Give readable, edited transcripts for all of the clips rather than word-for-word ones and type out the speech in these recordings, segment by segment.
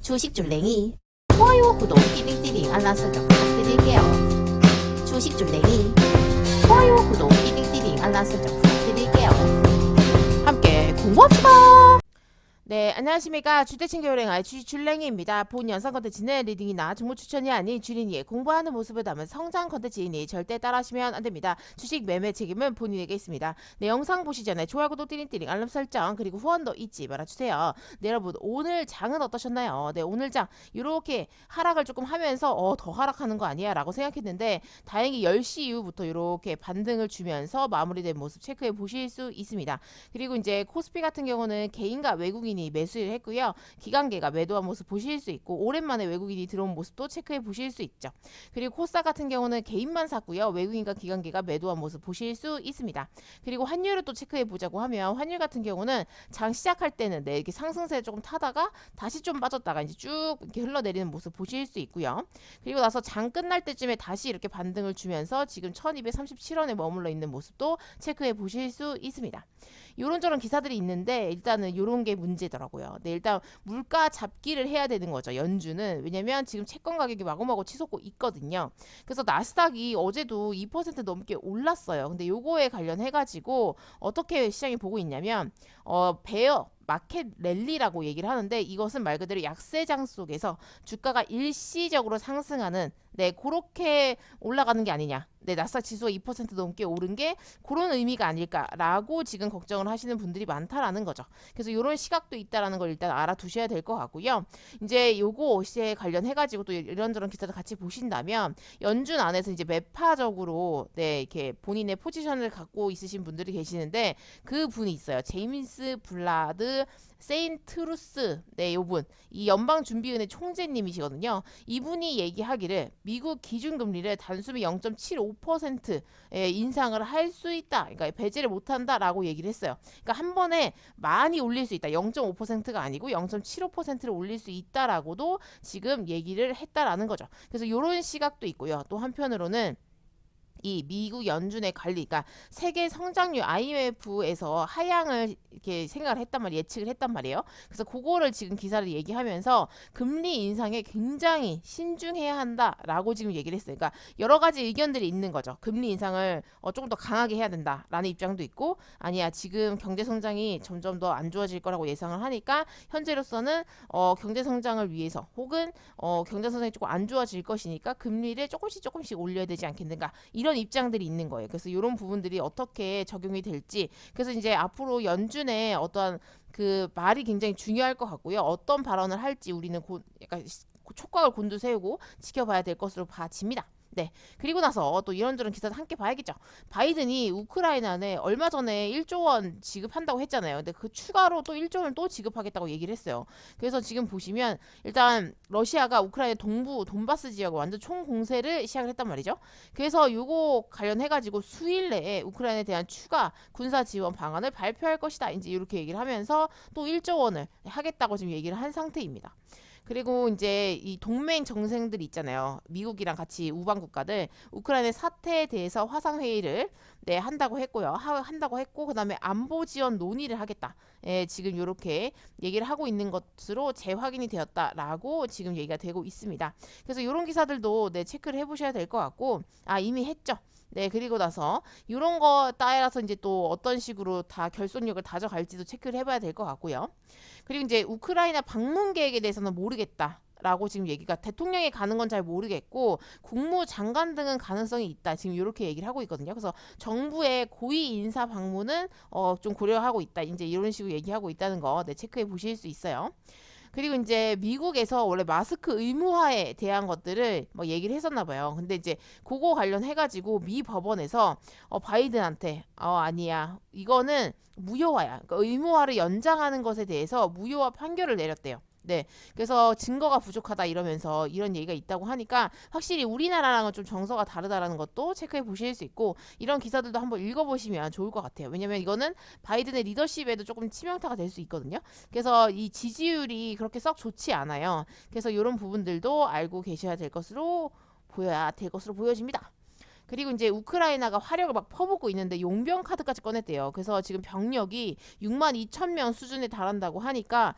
주식줄랭이 좋아요, 구독, 띠링띠링 알람 설정 부탁드릴게요. 주식줄랭이 좋아요, 구독, 띠링띠링 알람 설정 부탁드릴게요. 함께 공부합시다. 네, 안녕하십니까. 주택친교여행의 주식줄랭이입니다. 본 영상 컨텐츠는 리딩이나 정보 추천이 아닌 주린이의 공부하는 모습을 담은 성장 컨텐츠이니 절대 따라하시면 안됩니다. 주식 매매 책임은 본인에게 있습니다. 네, 영상 보시 전에 좋아요, 구독, 띠링띠링 알람 설정 그리고 후원도 잊지 말아주세요. 네, 여러분 오늘 장은 어떠셨나요? 네, 오늘 장 이렇게 하락을 조금 하면서 더 하락하는 거 아니야 라고 생각했는데 다행히 10시 이후부터 이렇게 반등을 주면서 마무리된 모습 체크해 보실 수 있습니다. 그리고 이제 코스피 같은 경우는 개인과 외국인이 매수를 했고요. 기관계가 매도한 모습 보실 수 있고 오랜만에 외국인이 들어온 모습도 체크해 보실 수 있죠. 그리고 코스닥 같은 경우는 개인만 샀고요. 외국인과 기관계가 매도한 모습 보실 수 있습니다. 그리고 환율을 또 체크해 보자고 하면 환율 같은 경우는 장 시작할 때는 이렇게 상승세 조금 타다가 다시 좀 빠졌다가 이제 쭉 이렇게 흘러내리는 모습 보실 수 있고요. 그리고 나서 장 끝날 때쯤에 다시 이렇게 반등을 주면서 지금 1237원에 머물러 있는 모습도 체크해 보실 수 있습니다. 요런저런 기사들이 있는데 일단은 요런 게 문제더라고요. 네, 일단 물가 잡기를 해야 되는 거죠. 연준은. 왜냐면 지금 채권 가격이 마구마구 치솟고 있거든요. 그래서 나스닥이 어제도 2% 넘게 올랐어요. 근데 요거에 관련해 가지고 어떻게 시장이 보고 있냐면 베어 마켓 랠리라고 얘기를 하는데 이것은 말 그대로 약세장 속에서 주가가 일시적으로 상승하는 그렇게 올라가는 게 아니냐. 나스닥 지수가 2% 넘게 오른 게 그런 의미가 아닐까라고 지금 걱정을 하시는 분들이 많다라는 거죠. 그래서 이런 시각도 있다라는 걸 일단 알아두셔야 될 것 같고요. 이제 요것에 관련해 가지고 또 이런저런 기사도 같이 보신다면 연준 안에서 이제 매파적으로 이렇게 본인의 포지션을 갖고 있으신 분들이 계시는데 그 분이 있어요. 제임스 블라드 세인트루스 요분 이 연방준비은행 총재님이시거든요. 이분이 얘기하기를 미국 기준금리를 단숨에 0.75% 인상을 할 수 있다. 그러니까 배제를 못한다라고 얘기를 했어요. 그러니까 한 번에 많이 올릴 수 있다. 0.5%가 아니고 0.75%를 올릴 수 있다라고도 지금 얘기를 했다라는 거죠. 그래서 이런 시각도 있고요. 또 한편으로는 이 미국 연준의 관리, 그러니까 세계 성장률 IMF에서 하향을 이렇게 생각을 했단 말이에요. 예측을 했단 말이에요. 그래서 그거를 지금 기사를 얘기하면서 금리 인상에 굉장히 신중해야 한다라고 지금 얘기를 했어요. 그러니까 여러 가지 의견들이 있는 거죠. 금리 인상을 조금 더 강하게 해야 된다라는 입장도 있고 아니야 지금 경제 성장이 점점 더 안 좋아질 거라고 예상을 하니까 현재로서는 경제 성장을 위해서 혹은 경제 성장이 조금 안 좋아질 것이니까 금리를 조금씩 올려야 되지 않겠는가 이런 입장들이 있는 거예요. 그래서 이런 부분들이 어떻게 적용이 될지 그래서 이제 앞으로 연준의 어떠한 그 말이 굉장히 중요할 것 같고요. 어떤 발언을 할지 우리는 약간 촉각을 곤두세우고 지켜봐야 될 것으로 봐집니다. 네. 그리고 나서 또 이런저런 기사도 함께 봐야겠죠. 바이든이 우크라이나에 얼마 전에 1조 원 지급한다고 했잖아요. 근데 그 추가로 또 1조 원을 또 지급하겠다고 얘기를 했어요. 그래서 지금 보시면 일단 러시아가 우크라이나 동부 돈바스 지역을 완전 총공세를 시작을 했단 말이죠. 그래서 요거 관련해가지고 수일 내에 우크라이나에 대한 추가 군사 지원 방안을 발표할 것이다. 이제 이렇게 얘기를 하면서 또 1조 원을 하겠다고 지금 얘기를 한 상태입니다. 그리고 이제 이 동맹 정상들이 있잖아요. 미국이랑 같이 우방 국가들 우크라이나 사태에 대해서 화상 회의를 한다고 했고요. 한다고 했고 그다음에 안보 지원 논의를 하겠다. 지금 이렇게 얘기를 하고 있는 것으로 재확인이 되었다라고 지금 얘기가 되고 있습니다. 그래서 이런 기사들도 체크를 해보셔야 될 것 같고 이미 했죠. 그리고 나서 이런 거 따라서 이제 또 어떤 식으로 다 결속력을 다져갈지도 체크를 해봐야 될 것 같고요. 그리고 이제 우크라이나 방문 계획에 대해서는 모르겠다. 라고 지금 얘기가 대통령이 가는 건 잘 모르겠고 국무장관 등은 가능성이 있다. 지금 이렇게 얘기를 하고 있거든요. 그래서 정부의 고위 인사 방문은 좀 고려하고 있다. 이제 이런 식으로 얘기하고 있다는 거 체크해 보실 수 있어요. 그리고 이제 미국에서 원래 마스크 의무화에 대한 것들을 뭐 얘기를 했었나 봐요. 근데 이제 그거 관련해가지고 미 법원에서 바이든한테 아니야 이거는 무효화야. 그러니까 의무화를 연장하는 것에 대해서 무효화 판결을 내렸대요. 그래서 증거가 부족하다 이러면서 이런 얘기가 있다고 하니까 확실히 우리나라랑은 좀 정서가 다르다라는 것도 체크해 보실 수 있고 이런 기사들도 한번 읽어보시면 좋을 것 같아요. 왜냐면 이거는 바이든의 리더십에도 조금 치명타가 될 수 있거든요. 그래서 이 지지율이 그렇게 썩 좋지 않아요. 그래서 이런 부분들도 알고 계셔야 될 것으로 보여집니다. 그리고 이제 우크라이나가 화력을 막 퍼붓고 있는데 용병 카드까지 꺼냈대요. 그래서 지금 병력이 6만 2천 명 수준에 달한다고 하니까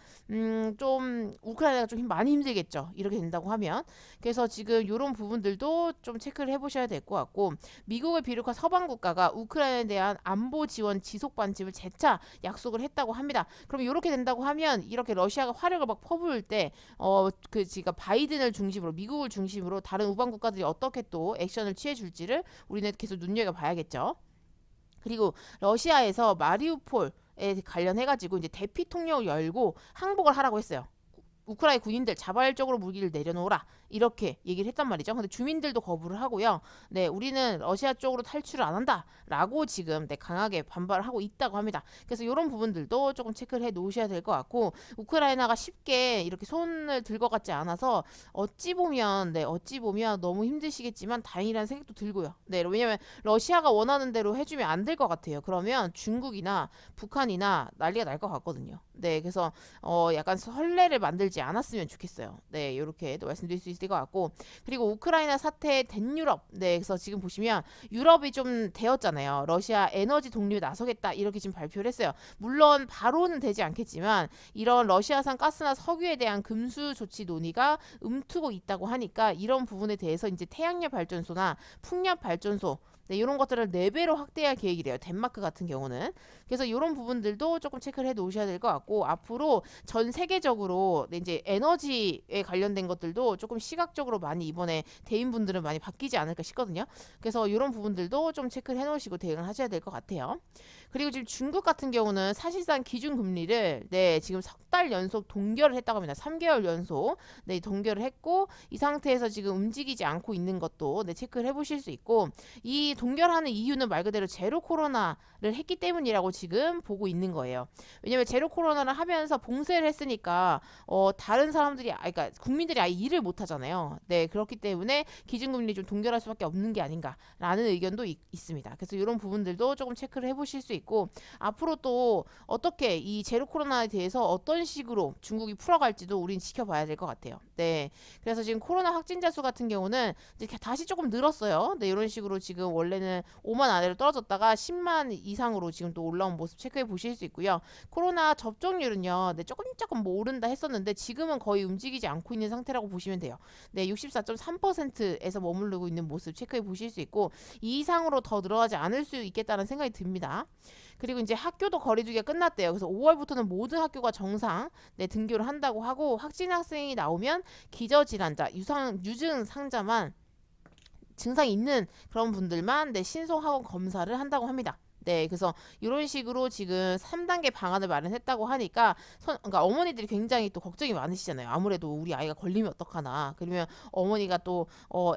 좀 우크라이나가 좀 많이 힘들겠죠. 이렇게 된다고 하면. 그래서 지금 이런 부분들도 좀 체크를 해보셔야 될 것 같고 미국을 비롯한 서방 국가가 우크라이나에 대한 안보 지원 지속 반집을 재차 약속을 했다고 합니다. 그럼 이렇게 된다고 하면 이렇게 러시아가 화력을 막 퍼부을 때 그 지가 바이든을 중심으로 미국을 중심으로 다른 우방 국가들이 어떻게 또 액션을 취해 줄지를 우리는 계속 눈여겨봐야겠죠. 그리고 러시아에서 마리우폴에 관련해가지고 이제 대피 통로를 열고 항복을 하라고 했어요. 우크라이나 군인들 자발적으로 무기를 내려놓으라 이렇게 얘기를 했단 말이죠. 근데 주민들도 거부를 하고요. 네, 우리는 러시아 쪽으로 탈출을 안 한다라고 지금 네, 강하게 반발을 하고 있다고 합니다. 그래서 이런 부분들도 조금 체크를 해 놓으셔야 될 것 같고 우크라이나가 쉽게 이렇게 손을 들 것 같지 않아서 어찌 보면 너무 힘드시겠지만 다행이라는 생각도 들고요. 네, 왜냐면 러시아가 원하는 대로 해주면 안 될 것 같아요. 그러면 중국이나 북한이나 난리가 날 것 같거든요. 네, 그래서 약간 선례를 만들지 않았으면 좋겠어요. 네, 이렇게 또 말씀드릴 수 있을 것 같고 그리고 우크라이나 사태 된 유럽. 네, 그래서 지금 보시면 유럽이 좀 되었잖아요. 러시아 에너지 독립에 나서겠다 이렇게 지금 발표를 했어요. 물론 바로는 되지 않겠지만 이런 러시아산 가스나 석유에 대한 금수 조치 논의가 움트고 있다고 하니까 이런 부분에 대해서 이제 태양열 발전소나 풍력 발전소 네, 이런 것들을 4배로 확대할 계획이래요. 덴마크 같은 경우는. 그래서 이런 부분들도 조금 체크를 해 놓으셔야 될 것 같고 앞으로 전 세계적으로 네, 이제 에너지에 관련된 것들도 조금 시각적으로 많이 이번에 대인분들은 많이 바뀌지 않을까 싶거든요. 그래서 이런 부분들도 좀 체크를 해 놓으시고 대응을 하셔야 될 것 같아요. 그리고 지금 중국 같은 경우는 사실상 기준금리를 네, 지금 석 달 연속 동결을 했다고 합니다. 3개월 연속 네, 동결을 했고 이 상태에서 지금 움직이지 않고 있는 것도 네, 체크를 해보실 수 있고 이 동결하는 이유는 말 그대로 제로 코로나를 했기 때문이라고 지금 보고 있는 거예요. 왜냐면 제로 코로나를 하면서 봉쇄를 했으니까 다른 사람들이 그러니까 국민들이 아예 일을 못 하잖아요. 네, 그렇기 때문에 기준금리 좀 동결할 수밖에 없는 게 아닌가라는 의견도 있습니다. 그래서 이런 부분들도 조금 체크를 해보실 수 있고 앞으로 또 어떻게 이 제로 코로나에 대해서 어떤 식으로 중국이 풀어갈지도 우린 지켜봐야 될 것 같아요. 네, 그래서 지금 코로나 확진자 수 같은 경우는 이제 다시 조금 늘었어요. 네, 이런 식으로 지금 원래는 5만 아래로 떨어졌다가 10만 이상으로 지금 또 올라온 모습 체크해 보실 수 있고요. 코로나 접종률은요, 네, 조금 뭐 오른다 했었는데 지금은 거의 움직이지 않고 있는 상태라고 보시면 돼요. 네, 64.3%에서 머무르고 있는 모습 체크해 보실 수 있고 이 이상으로 더 늘어나지 않을 수 있겠다는 생각이 듭니다. 그리고 이제 학교도 거리두기가 끝났대요. 그래서 5월부터는 모든 학교가 정상 네, 등교를 한다고 하고 확진 학생이 나오면 기저질환자, 유증 상자만 증상이 있는 그런 분들만 네, 신속학원 검사를 한다고 합니다. 네, 그래서 이런 식으로 지금 3단계 방안을 마련했다고 하니까 그러니까 어머니들이 굉장히 또 걱정이 많으시잖아요. 아무래도 우리 아이가 걸리면 어떡하나. 그러면 어머니가 또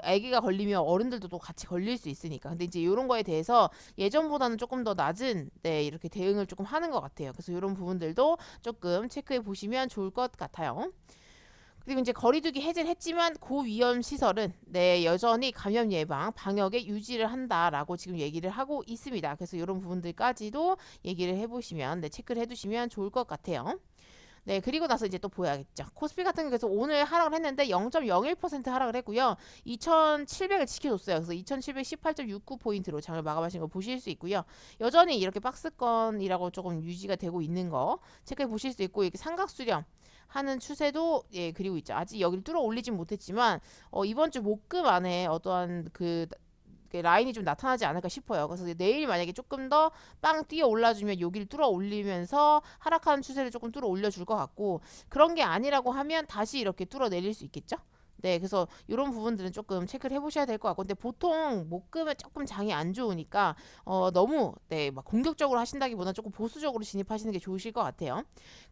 아기가 걸리면 어른들도 또 같이 걸릴 수 있으니까. 근데 이제 이런 거에 대해서 예전보다는 조금 더 낮은 네, 이렇게 대응을 조금 하는 것 같아요. 그래서 이런 부분들도 조금 체크해 보시면 좋을 것 같아요. 그리고 이제 거리두기 해제를 했지만 고위험 시설은 네, 여전히 감염 예방, 방역에 유지를 한다라고 지금 얘기를 하고 있습니다. 그래서 이런 부분들까지도 얘기를 해보시면 네, 체크를 해두시면 좋을 것 같아요. 네, 그리고 나서 이제 또 보야겠죠. 코스피 같은 경우에서 오늘 하락을 했는데 0.01% 하락을 했고요. 2,700을 지켜줬어요. 그래서 2,718.69포인트로 장을 마감하신 거 보실 수 있고요. 여전히 이렇게 박스권이라고 조금 유지가 되고 있는 거 체크해 보실 수 있고 이렇게 삼각수렴 하는 추세도 예 그리고 있죠. 아직 여기를 뚫어 올리진 못했지만 이번 주 목금 안에 어떠한 그 라인이 좀 나타나지 않을까 싶어요. 그래서 내일 만약에 조금 더 빵 뛰어 올라주면 여기를 뚫어 올리면서 하락하는 추세를 조금 뚫어 올려줄 것 같고 그런 게 아니라고 하면 다시 이렇게 뚫어 내릴 수 있겠죠. 네, 그래서 이런 부분들은 조금 체크를 해보셔야 될 것 같고, 근데 보통 목금은 조금 장이 안 좋으니까 너무 네, 막 공격적으로 하신다기보다는 조금 보수적으로 진입하시는 게 좋으실 것 같아요.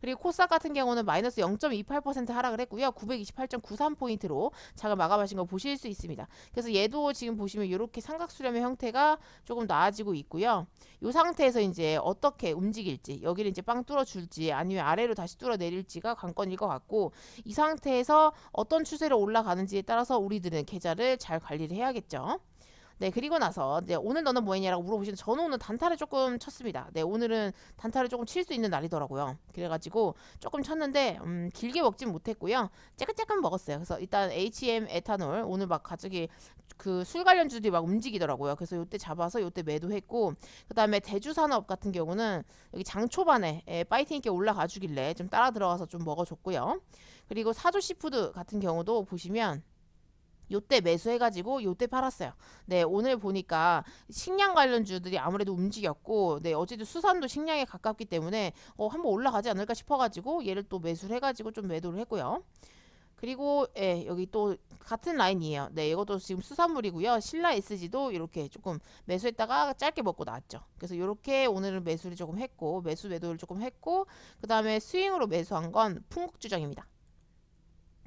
그리고 코스닥 같은 경우는 마이너스 0.28% 하락을 했고요, 928.93포인트로 장을 마감하신 거 보실 수 있습니다. 그래서 얘도 지금 보시면 이렇게 삼각수렴의 형태가 조금 나아지고 있고요. 이 상태에서 이제 어떻게 움직일지, 여기를 이제 빵 뚫어줄지 아니면 아래로 다시 뚫어 내릴지가 관건일 것 같고, 이 상태에서 어떤 추세로 올라가는지에 따라서 우리들은 계좌를 잘 관리를 해야겠죠. 네, 그리고 나서 네, 오늘 너는 뭐 했냐라고 물어보시는데 저는 오늘 단타를 조금 쳤습니다. 네, 오늘은 단타를 조금 칠 수 있는 날이더라고요. 그래가지고 조금 쳤는데 길게 먹진 못했고요. 쬐끔쬐끔 먹었어요. 그래서 일단 HM 에탄올 오늘 막 갑자기 그 술 관련주들이 막 움직이더라고요. 그래서 요때 잡아서 요때 매도했고 그 다음에 대주산업 같은 경우는 여기 장 초반에 파이팅 있게 올라가 주길래 좀 따라 들어가서 좀 먹어줬고요. 그리고 사조 시푸드 같은 경우도 보시면 요때 매수해가지고 요때 팔았어요. 네, 오늘 보니까 식량 관련주들이 아무래도 움직였고, 네, 어제도 수산도 식량에 가깝기 때문에 한번 올라가지 않을까 싶어가지고 얘를 또 매수를 해가지고 좀 매도를 했고요. 그리고 예, 여기 또 같은 라인이에요. 네, 이것도 지금 수산물이고요. 신라 SG도 이렇게 조금 매수했다가 짧게 먹고 나왔죠. 그래서 이렇게 오늘은 매수를 조금 했고, 매도를 조금 했고, 그 다음에 스윙으로 매수한 건 풍국주정입니다.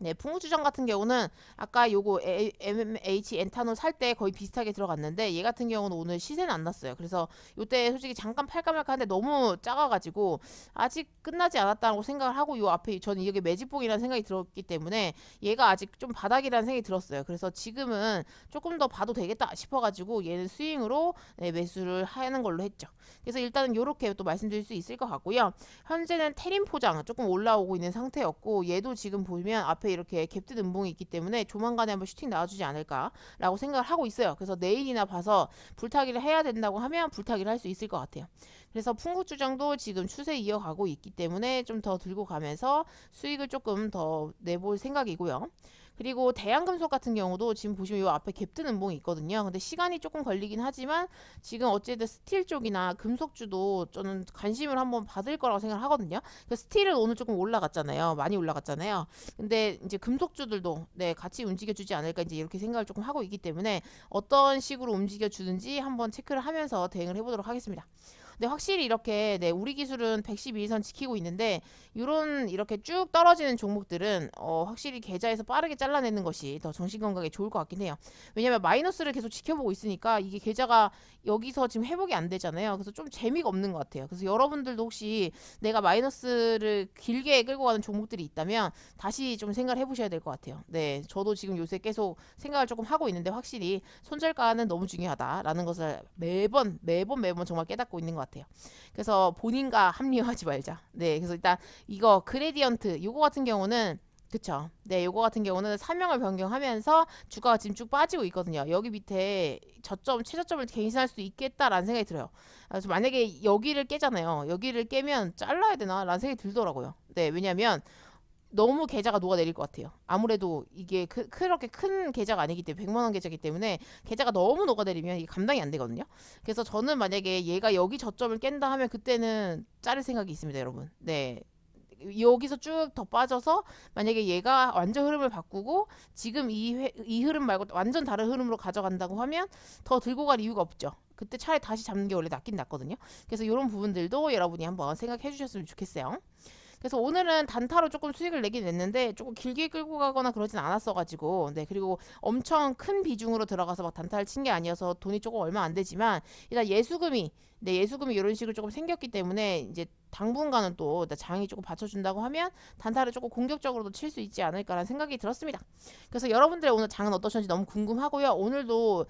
네, 풍우주정 같은 경우는 아까 요거 MMH 엔타노 살 때 거의 비슷하게 들어갔는데 얘 같은 경우는 오늘 시세는 안 났어요. 그래서 요때 솔직히 잠깐 팔까 말까 하는데 너무 작아가지고 아직 끝나지 않았다고 생각을 하고 요 앞에 저는 이게 매집봉이라는 생각이 들었기 때문에 얘가 아직 좀 바닥이라는 생각이 들었어요. 그래서 지금은 조금 더 봐도 되겠다 싶어가지고 얘는 스윙으로 네, 매수를 하는 걸로 했죠. 그래서 일단은 요렇게 또 말씀드릴 수 있을 것 같고요. 현재는 테린 포장 조금 올라오고 있는 상태였고 얘도 지금 보면 앞에 이렇게 갭뜬 음봉이 있기 때문에 조만간에 한번 슈팅 나와주지 않을까라고 생각을 하고 있어요. 그래서 내일이나 봐서 불타기를 해야 된다고 하면 불타기를 할 수 있을 것 같아요. 그래서 풍국주정도 지금 추세 이어가고 있기 때문에 좀 더 들고 가면서 수익을 조금 더 내볼 생각이고요. 그리고 대한금속 같은 경우도 지금 보시면 이 앞에 갭뜬 음봉이 있거든요. 근데 시간이 조금 걸리긴 하지만 지금 어쨌든 스틸 쪽이나 금속주도 저는 관심을 한번 받을 거라고 생각을 하거든요. 그 스틸은 오늘 조금 올라갔잖아요. 많이 올라갔잖아요. 근데 이제 금속주들도 네, 같이 움직여 주지 않을까 이제 이렇게 생각을 조금 하고 있기 때문에 어떤 식으로 움직여 주는지 한번 체크를 하면서 대응을 해보도록 하겠습니다. 근데 확실히 이렇게 네, 우리 기술은 112선 지키고 있는데 이런 이렇게 쭉 떨어지는 종목들은 확실히 계좌에서 빠르게 잘라내는 것이 더 정신 건강에 좋을 것 같긴 해요. 왜냐면 마이너스를 계속 지켜보고 있으니까 이게 계좌가 여기서 지금 회복이 안 되잖아요. 그래서 좀 재미가 없는 것 같아요. 그래서 여러분들도 혹시 내가 마이너스를 길게 끌고 가는 종목들이 있다면 다시 좀 생각을 해보셔야 될 것 같아요. 네, 저도 지금 요새 계속 생각을 조금 하고 있는데 확실히 손절가는 너무 중요하다라는 것을 매번 정말 깨닫고 있는 것 같아요. 그래서 본인과 합리화하지 말자. 네, 그래서 일단 이거 그레디언트 요거 같은 경우는 그쵸. 네, 요거 같은 경우는 사명을 변경하면서 주가가 지금 쭉 빠지고 있거든요. 여기 밑에 저점, 최저점을 갱신할 수 있겠다라는 생각이 들어요. 그래서 만약에 여기를 깨잖아요. 여기를 깨면 잘라야 되나? 라는 생각이 들더라고요. 네, 왜냐면 너무 계좌가 녹아내릴 것 같아요. 아무래도 이게 그렇게 큰 계좌가 아니기 때문에 100만 원 계좌이기 때문에 계좌가 너무 녹아내리면 이게 감당이 안 되거든요. 그래서 저는 만약에 얘가 여기 저점을 깬다 하면 그때는 자를 생각이 있습니다, 여러분. 네. 여기서 쭉 더 빠져서 만약에 얘가 완전 흐름을 바꾸고 지금 이 흐름 말고 완전 다른 흐름으로 가져간다고 하면 더 들고 갈 이유가 없죠. 그때 차라리 다시 잡는 게 원래 낫긴 낫거든요. 그래서 이런 부분들도 여러분이 한번 생각해 주셨으면 좋겠어요. 그래서 오늘은 단타로 조금 수익을 내긴 냈는데 조금 길게 끌고 가거나 그러진 않았어가지고 네, 그리고 엄청 큰 비중으로 들어가서 막 단타를 친 게 아니어서 돈이 조금 얼마 안 되지만 일단 예수금이 이런 식으로 조금 생겼기 때문에 이제 당분간은 또 장이 조금 받쳐준다고 하면 단타를 조금 공격적으로도 칠 수 있지 않을까라는 생각이 들었습니다. 그래서 여러분들의 오늘 장은 어떠셨는지 너무 궁금하고요. 오늘도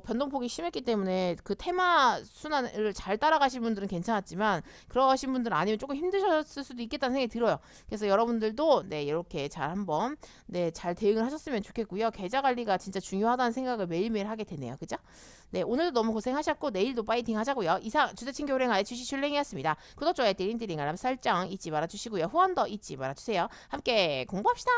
변동폭이 심했기 때문에 그 테마 순환을 잘 따라가신 분들은 괜찮았지만 그러신 분들은 아니면 조금 힘드셨을 수도 있겠다는 생각이 들어요. 그래서 여러분들도 네, 이렇게 잘 한번 네, 잘 대응을 하셨으면 좋겠고요. 계좌 관리가 진짜 중요하다는 생각을 매일매일 하게 되네요. 그죠? 네, 오늘도 너무 고생하셨고 내일도 파이팅 하자고요. 이상 주대친교 은행아의 주식슐랭이었습니다. 구독, 좋아요, 띠링띠링 알람 설정 잊지 말아주시고요. 후원도 잊지 말아주세요. 함께 공부합시다.